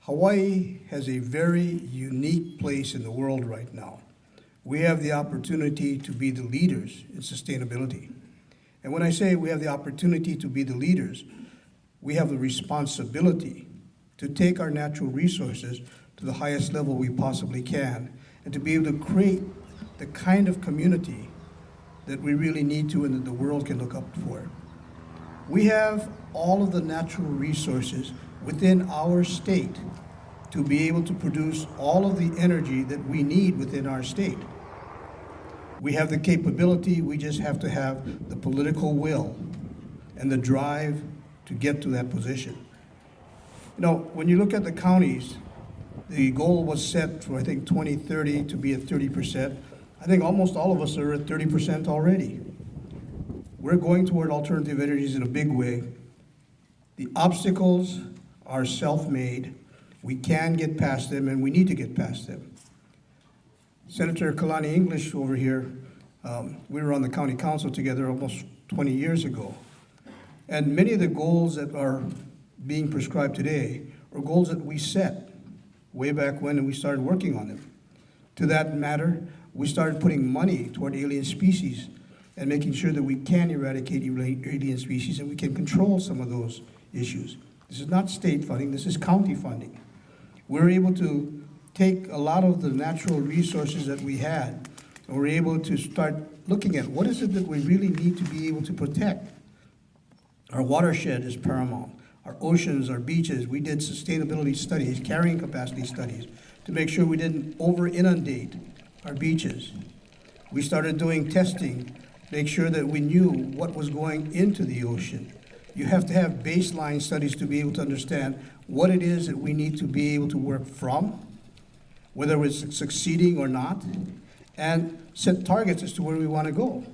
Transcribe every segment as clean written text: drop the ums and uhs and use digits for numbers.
Hawaii has a very unique place in the world right now. We have the opportunity to be the leaders in sustainability. And when I say we have the opportunity to be the leaders, we have the responsibility to take our natural resources to the highest level we possibly can and to be able to create the kind of community that we really need to and that the world can look up for. We have all of the natural resources within our state to be able to produce all of the energy that we need within our state. We have the capability, we just have to have the political will and the drive to get to that position. You know, when you look at the counties, the goal was set for, I think, 2030 to be at 30%. I think almost all of us are at 30% already. We're going toward alternative energies in a big way. The obstacles are self-made. We can get past them, and we need to get past them. Senator Kalani English over here, we were on the county council together almost 20 years ago. And many of the goals that are being prescribed today are goals that we set way back when, and we started working on them. To that matter, we started putting money toward alien species and making sure that we can eradicate alien species and we can control some of those issues. This is not state funding, this is county funding. We're able to take a lot of the natural resources that we had, and we're able to start looking at what is it that we really need to be able to protect. Our watershed is paramount. Our oceans, our beaches, we did sustainability studies, carrying capacity studies, to make sure we didn't over-inundate our beaches. We started doing testing, make sure that we knew what was going into the ocean. You have to have baseline studies to be able to understand what it is that we need to be able to work from, whether it's succeeding or not, and set targets as to where we want to go.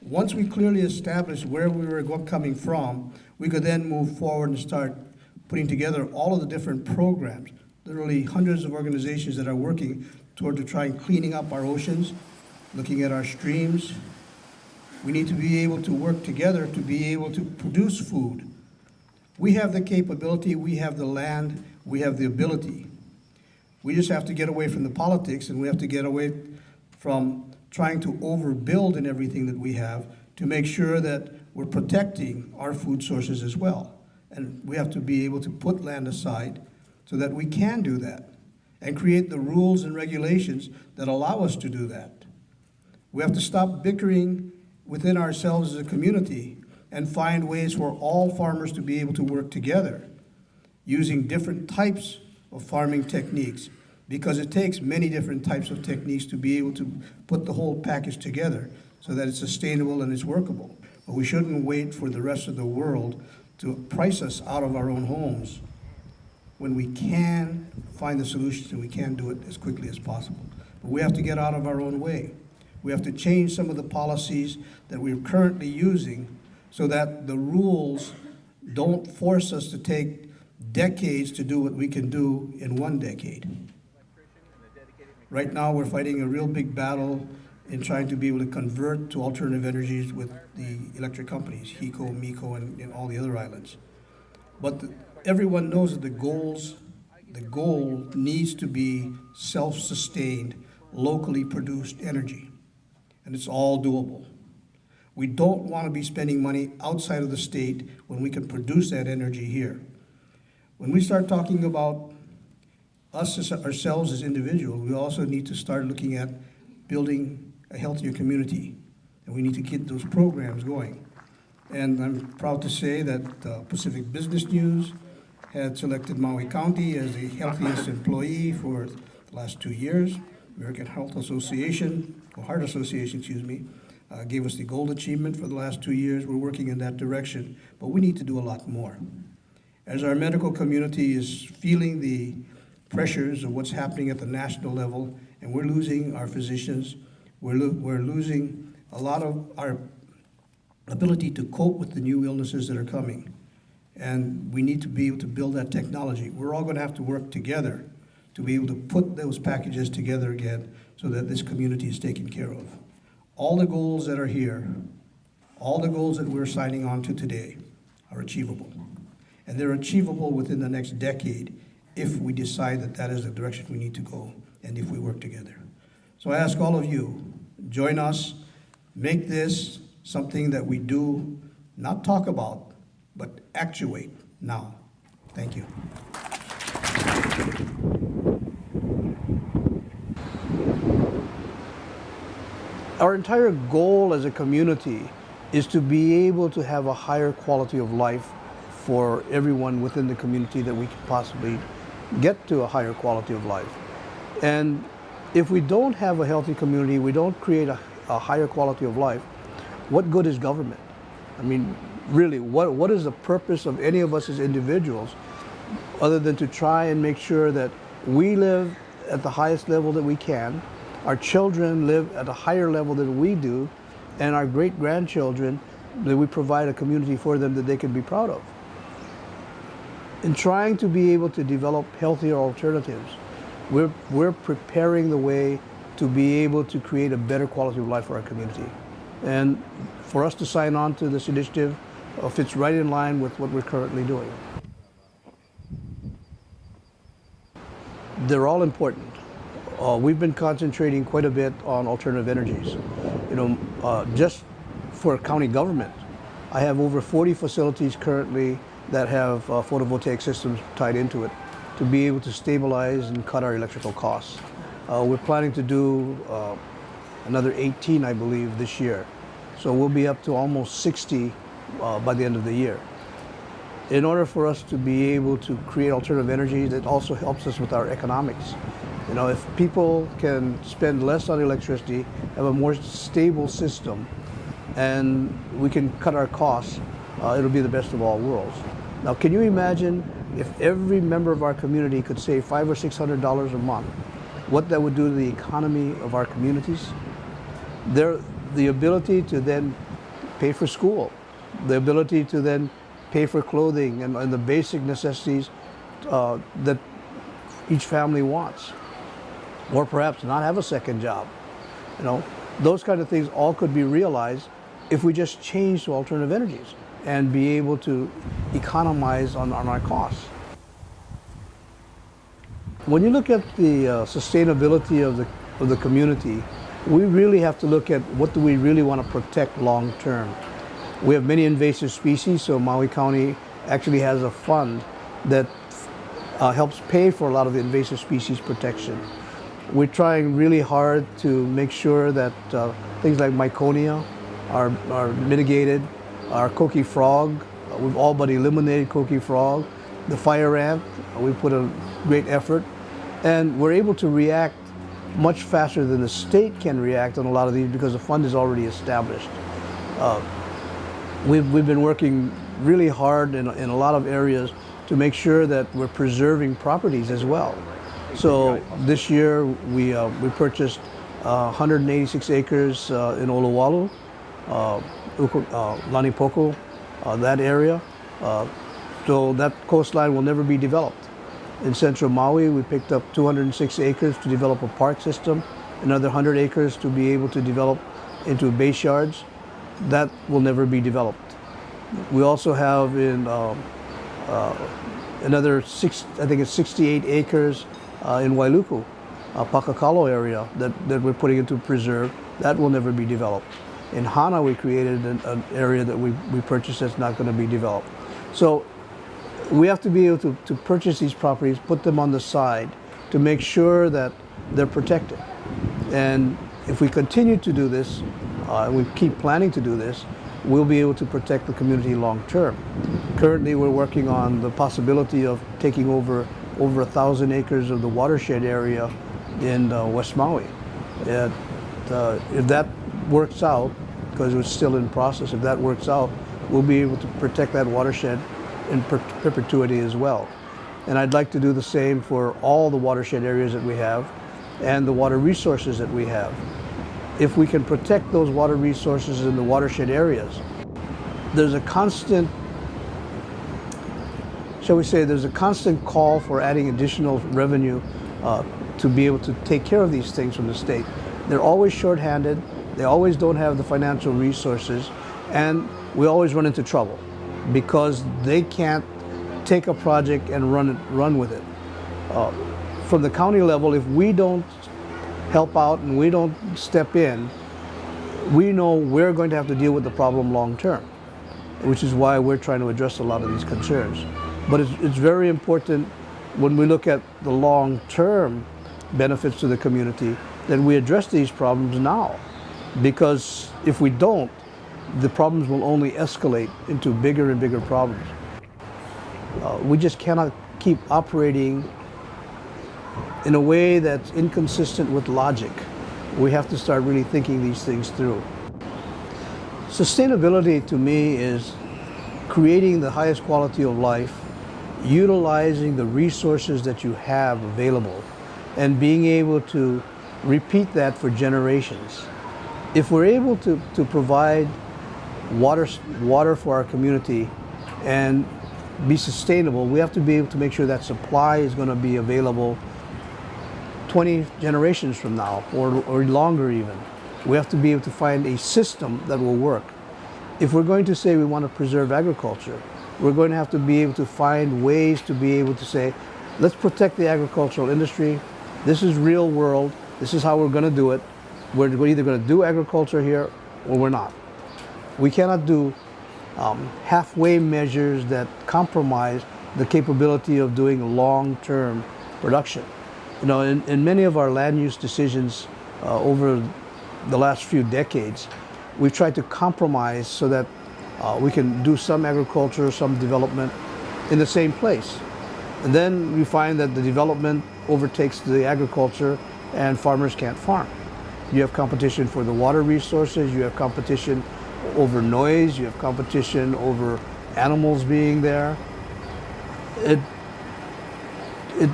Once we clearly established where we were coming from, we could then move forward and start putting together all of the different programs, literally hundreds of organizations that are working toward to try and cleaning up our oceans, looking at our streams. We need to be able to work together to be able to produce food. We have the capability, we have the land, we have the ability. We just have to get away from the politics, and we have to get away from trying to overbuild in everything that we have to make sure that we're protecting our food sources as well. And we have to be able to put land aside so that we can do that and create the rules and regulations that allow us to do that. We have to stop bickering within ourselves as a community and find ways for all farmers to be able to work together using different types of farming techniques, because it takes many different types of techniques to be able to put the whole package together so that it's sustainable and it's workable. But we shouldn't wait for the rest of the world to price us out of our own homes when we can find the solutions and we can do it as quickly as possible. But we have to get out of our own way. We have to change some of the policies that we're currently using so that the rules don't force us to take decades to do what we can do in 1 decade. Right now, we're fighting a real big battle in trying to be able to convert to alternative energies with the electric companies, HECO, MECO, and all the other islands. But everyone knows that the goal needs to be self-sustained, locally produced energy, and it's all doable. We don't want to be spending money outside of the state when we can produce that energy here. When we start talking about us ourselves as individuals, we also need to start looking at building a healthier community, and we need to get those programs going. And I'm proud to say that Pacific Business News had selected Maui County as the healthiest employee for the last 2 years. American Heart Association, gave us the gold achievement for the last 2 years. We're working in that direction, but we need to do a lot more. As our medical community is feeling the pressures of what's happening at the national level, and we're losing our physicians, we're losing a lot of our ability to cope with the new illnesses that are coming. And we need to be able to build that technology. We're all going to have to work together to be able to put those packages together again so that this community is taken care of. All the goals that are here, all the goals that we're signing on to today are achievable. And they're achievable within the next decade if we decide that that is the direction we need to go and if we work together. So I ask all of you, join us, make this something that we do not talk about, but actuate now. Thank you. Our entire goal as a community is to be able to have a higher quality of life for everyone within the community, that we can possibly get to a higher quality of life. And if we don't have a healthy community, we don't create a higher quality of life, what good is government? I mean, really, what is the purpose of any of us as individuals other than to try and make sure that we live at the highest level that we can, our children live at a higher level than we do, and our great-grandchildren, that we provide a community for them that they can be proud of. In trying to be able to develop healthier alternatives, we're preparing the way to be able to create a better quality of life for our community. And for us to sign on to this initiative fits right in line with what we're currently doing. They're all important. We've been concentrating quite a bit on alternative energies. You know, just for county government, I have over 40 facilities currently that have photovoltaic systems tied into it to be able to stabilize and cut our electrical costs. We're planning to do another 18, I believe, this year. So we'll be up to almost 60 by the end of the year. In order for us to be able to create alternative energy, that also helps us with our economics. You know, if people can spend less on electricity, have a more stable system, and we can cut our costs, it'll be the best of all worlds. Now, can you imagine if every member of our community could save $500 or $600 a month, what that would do to the economy of our communities? The ability to then pay for school, the ability to then pay for clothing and the basic necessities that each family wants, or perhaps not have a second job. You know, those kind of things all could be realized if we just change to alternative energies and be able to economize on our costs. When you look at the sustainability of the community, we really have to look at what do we really want to protect long term. We have many invasive species, so Maui County actually has a fund that helps pay for a lot of the invasive species protection. We're trying really hard to make sure that things like Myconia are mitigated. Our coqui frog, we've all but eliminated coqui frog. The fire ant, we put a great effort. And we're able to react much faster than the state can react on a lot of these because the fund is already established. We've been working really hard in a lot of areas to make sure that we're preserving properties as well. So this year we purchased 186 acres in Olowalu, Lanipoku, that area. So that coastline will never be developed. In central Maui, we picked up 206 acres to develop a park system, another 100 acres to be able to develop into base yards. That will never be developed. We also have in another I think it's 68 acres in Wailuku, Pakakalo area that we're putting into preserve. That will never be developed. In Hana, we created an area that we purchased that's not going to be developed. So we have to be able to purchase these properties, put them on the side to make sure that they're protected. And if we continue to do this, we keep planning to do this, we'll be able to protect the community long term. Currently, we're working on the possibility of taking over 1,000 acres of the watershed area in West Maui. If that works out, because it's still in process, if that works out, we'll be able to protect that watershed in perpetuity as well. And I'd like to do the same for all the watershed areas that we have and the water resources that we have. If we can protect those water resources in the watershed areas, there's a constant, shall we say, there's a constant call for adding additional revenue to be able to take care of these things from the state. They're always shorthanded, they always don't have the financial resources, and we always run into trouble because they can't take a project and run with it. From the county level, if we don't help out and we don't step in, we know we're going to have to deal with the problem long term, which is why we're trying to address a lot of these concerns. But it's very important when we look at the long term benefits to the community that we address these problems now, because if we don't, the problems will only escalate into bigger and bigger problems. We just cannot keep operating in a way that's inconsistent with logic. We have to start really thinking these things through. Sustainability to me is creating the highest quality of life, utilizing the resources that you have available, and being able to repeat that for generations. If we're able to provide water for our community and be sustainable, we have to be able to make sure that supply is going to be available 20 generations from now, or longer even. We have to be able to find a system that will work. If we're going to say we want to preserve agriculture, we're going to have to be able to find ways to be able to say, let's protect the agricultural industry. This is real world. This is how we're going to do it. We're either going to do agriculture here or we're not. We cannot do halfway measures that compromise the capability of doing long-term production. You know, in many of our land use decisions over the last few decades, we've tried to compromise so that we can do some agriculture, some development in the same place. And then we find that the development overtakes the agriculture and farmers can't farm. You have competition for the water resources, you have competition over noise, you have competition over animals being there. It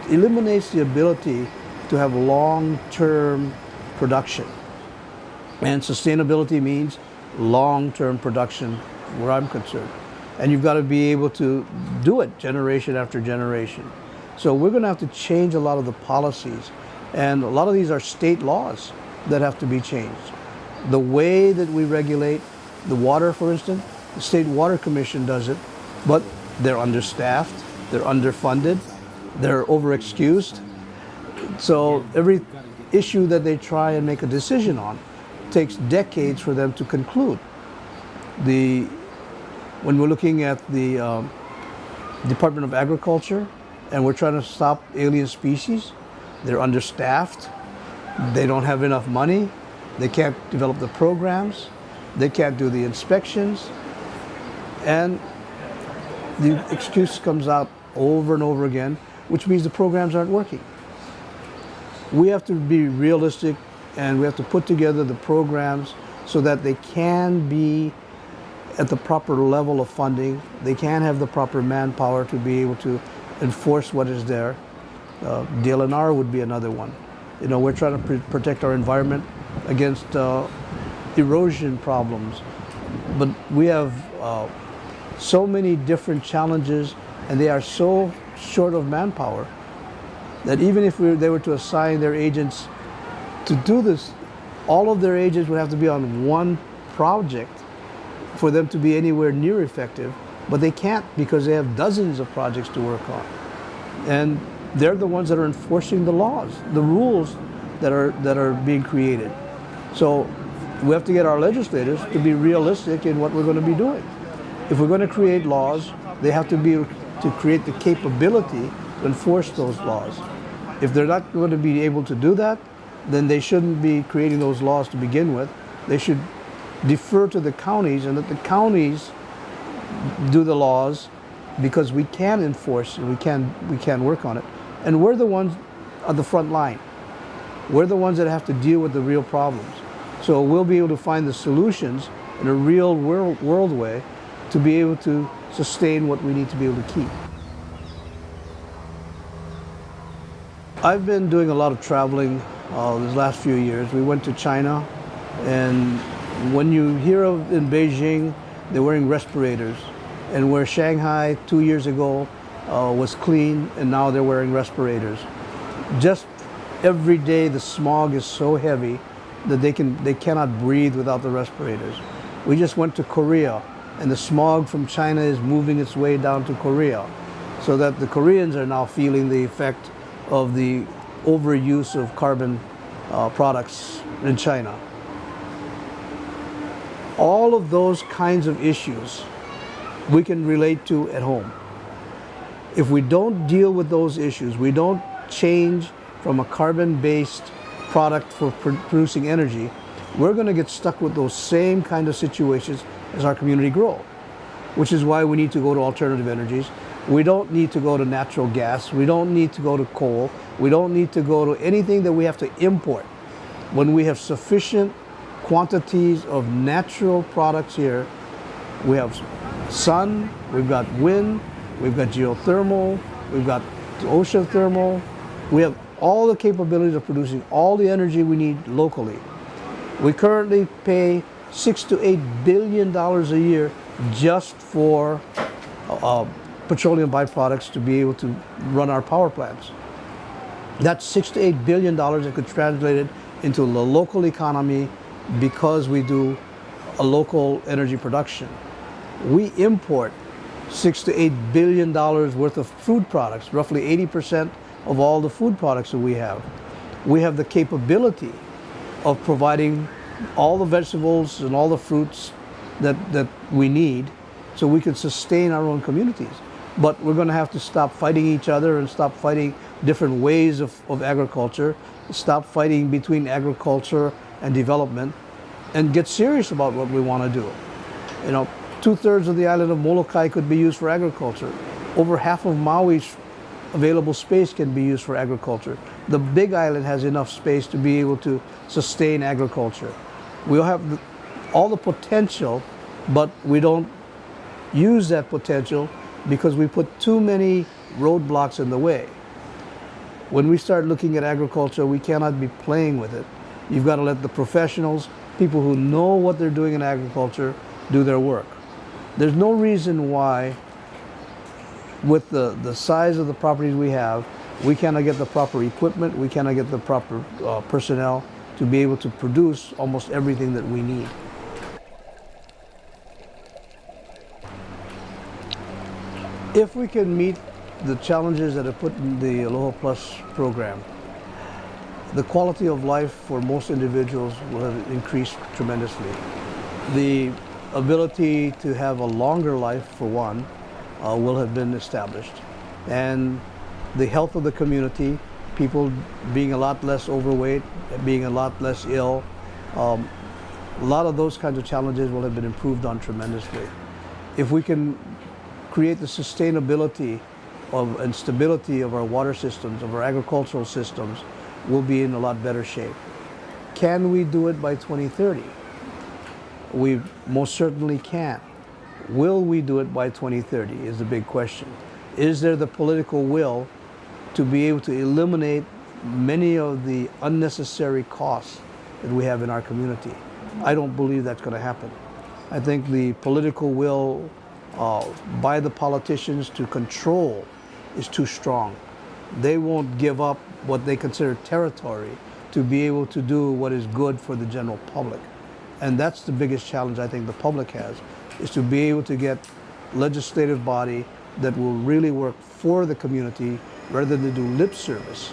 eliminates the ability to have long-term production. And sustainability means long-term production, where I'm concerned. And you've got to be able to do it generation after generation. So we're going to have to change a lot of the policies. And a lot of these are state laws that have to be changed. The way that we regulate the water, for instance, the State Water Commission does it, but they're understaffed, they're underfunded, they're overexcused. So every issue that they try and make a decision on takes decades for them to conclude. When we're looking at the Department of Agriculture and we're trying to stop alien species, they're understaffed, they don't have enough money, they can't develop the programs, they can't do the inspections, and the excuse comes out over and over again, which means the programs aren't working. We have to be realistic and we have to put together the programs so that they can be at the proper level of funding, they can have the proper manpower to be able to enforce what is there. DLNR would be another one. You know, we're trying to protect our environment against erosion problems, but we have so many different challenges and they are so short of manpower that even if they were to assign their agents to do this, all of their agents would have to be on one project for them to be anywhere near effective, but they can't because they have dozens of projects to work on. And they're the ones that are enforcing the laws, the rules that are being created. So we have to get our legislators to be realistic in what we're going to be doing. If we're going to create laws, they have to be to create the capability to enforce those laws. If they're not going to be able to do that, then they shouldn't be creating those laws to begin with. They should defer to the counties and let the counties do the laws, because we can enforce and we can work on it. And we're the ones on the front line. We're the ones that have to deal with the real problems. So we'll be able to find the solutions in a real world way to be able to sustain what we need to be able to keep. I've been doing a lot of traveling these last few years. We went to China, and when you hear of in Beijing, they're wearing respirators. And where Shanghai 2 years ago was clean, and now they're wearing respirators. Just every day the smog is so heavy that they cannot breathe without the respirators. We just went to Korea, and the smog from China is moving its way down to Korea, so that the Koreans are now feeling the effect of the overuse of carbon products in China. All of those kinds of issues we can relate to at home. If we don't deal with those issues, we don't change from a carbon-based product for producing energy, we're going to get stuck with those same kind of situations as our community grow, which is why we need to go to alternative energies. We don't need to go to natural gas. We don't need to go to coal. We don't need to go to anything that we have to import. When we have sufficient quantities of natural products here, we have sun, we've got wind, we've got geothermal, we've got ocean thermal. We have all the capabilities of producing all the energy we need locally. We currently pay $6 to $8 billion a year just for petroleum byproducts to be able to run our power plants. That's $6 to $8 billion that could translate it into the local economy because we do a local energy production. We import $6 to $8 billion worth of food products, roughly 80% of all the food products that we have. We have the capability of providing all the vegetables and all the fruits that we need so we can sustain our own communities. But we're going to have to stop fighting each other and stop fighting different ways of agriculture, stop fighting between agriculture and development, and get serious about what we want to do. You know, 2/3 of the island of Molokai could be used for agriculture. Over half of Maui's available space can be used for agriculture. The Big Island has enough space to be able to sustain agriculture. We'll have all the potential, but we don't use that potential because we put too many roadblocks in the way. When we start looking at agriculture, we cannot be playing with it. You've got to let the professionals, people who know what they're doing in agriculture, do their work. There's no reason why, with the size of the properties we have, we cannot get the proper equipment, we cannot get the proper personnel to be able to produce almost everything that we need. If we can meet the challenges that are put in the Aloha Plus program, the quality of life for most individuals will have increased tremendously. The ability to have a longer life, for one, will have been established. And the health of the community, people being a lot less overweight, being a lot less ill, a lot of those kinds of challenges will have been improved on tremendously. If we can create the sustainability and stability of our water systems, of our agricultural systems, we'll be in a lot better shape. Can we do it by 2030? We most certainly can. Will we do it by 2030 is the big question. Is there the political will to be able to eliminate many of the unnecessary costs that we have in our community? I don't believe that's going to happen. I think the political will by the politicians to control is too strong. They won't give up what they consider territory to be able to do what is good for the general public. And that's the biggest challenge I think the public has, is to be able to get legislative body that will really work for the community rather than do lip service.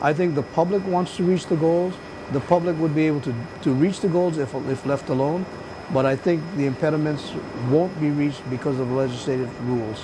I think the public wants to reach the goals. The public would be able to reach the goals if left alone, but I think the impediments won't be reached because of legislative rules.